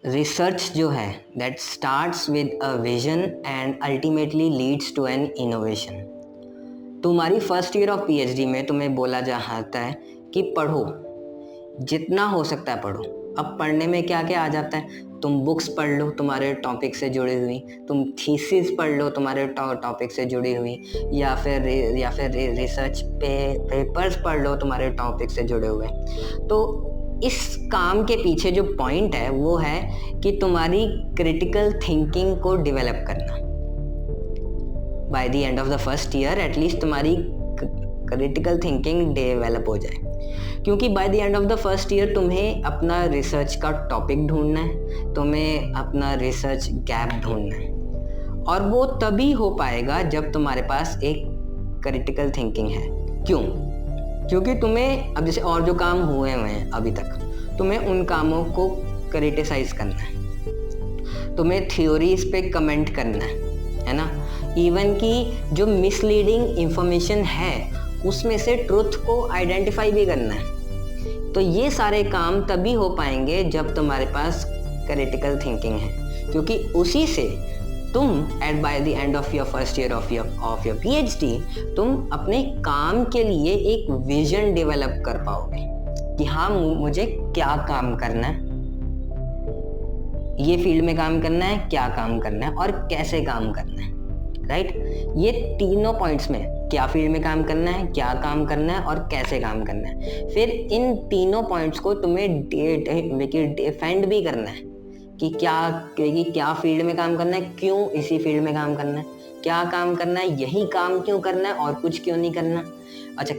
Research जो है that starts with a vision and ultimately leads to an innovation. तुम्हारी first year of PhD में तुम्हें बोला जाता है कि पढ़ो, जितना हो सकता है पढ़ो। अब पढ़ने में क्या क्या आ जाता है, तुम बुक्स पढ़ लो तुम्हारे टॉपिक से जुड़ी हुई, तुम थीसिस पढ़ लो तुम्हारे टॉपिक से जुड़ी हुई, या फिर रिसर्च पेपर्स पढ़ लो तुम्हारे टॉपिक से जुड़े हुए। तो इस काम के पीछे जो पॉइंट है वो है कि तुम्हारी क्रिटिकल थिंकिंग को डेवलप करना। Bye the end of the first year at least तुम्हारी क्रिटिकल थिंकिंग डेवलप हो जाए, क्योंकि bye the end of the first year तुम्हें अपना रिसर्च का टॉपिक ढूंढना है, तुम्हें अपना रिसर्च गैप ढूंढना है, और वो तभी हो पाएगा जब तुम्हारे पास एक क्रिटिकल थिंकिंग है। क्यों? क्योंकि तुम्हें अब जैसे और जो काम हुए हैं अभी तक, तुम्हें उन कामों को क्रिटिसाइज करना है, तुम्हें थ्योरीज पे कमेंट करना है ना, इवन कि जो मिसलीडिंग इंफॉर्मेशन है उसमें से ट्रुथ को आइडेंटिफाई भी करना है। तो ये सारे काम तभी हो पाएंगे जब तुम्हारे पास क्रिटिकल थिंकिंग है, क्योंकि उसी से तुम at by the end of your first year of your PhD तुम अपने काम के लिए एक विजन डेवलप कर पाओगे कि हाँ मुझे क्या काम करना है, ये फील्ड में काम करना है, क्या काम करना है और कैसे काम करना है, राइट। ये तीनों पॉइंट्स में, क्या फील्ड में काम करना है, क्या काम करना है और कैसे काम करना है, फिर इन तीनों पॉइंट्स को तुम्हें डिफेंड भी करना है कि क्या फील्ड में काम करना है, क्यों इसी फील्ड में काम करना है, क्या काम करना है, यही काम क्यों करना है और कुछ क्यों नहीं करना, अच्छा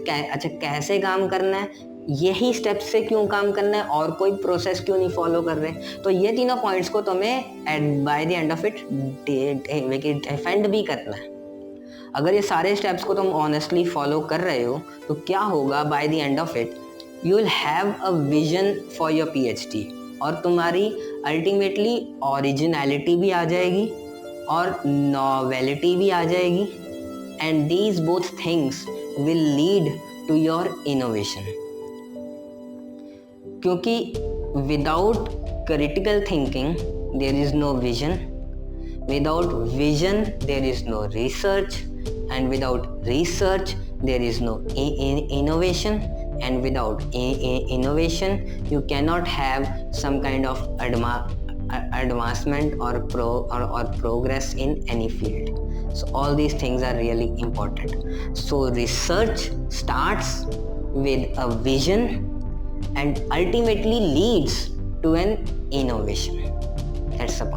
कैसे काम करना है, यही स्टेप्स से क्यों काम करना है और कोई प्रोसेस क्यों नहीं फॉलो कर रहे। तो ये तीनों पॉइंट्स को तुम्हें bye the end of it defend भी करना है। अगर ये सारे स्टेप्स को तुम ऑनेस्टली फॉलो कर रहे हो तो क्या होगा, bye the end of it you will have a vision for your PhD, और तुम्हारी अल्टीमेटली ओरिजिनलिटी भी आ जाएगी और नॉवेलिटी भी आ जाएगी, and these both things will lead to your innovation. क्योंकि without critical thinking there is no vision, without vision there is no research, and without research there is no innovation, and without innovation you cannot have some kind of advancement or progress in any field. So all these things are really important. So research starts with a vision and ultimately leads to an innovation. That's a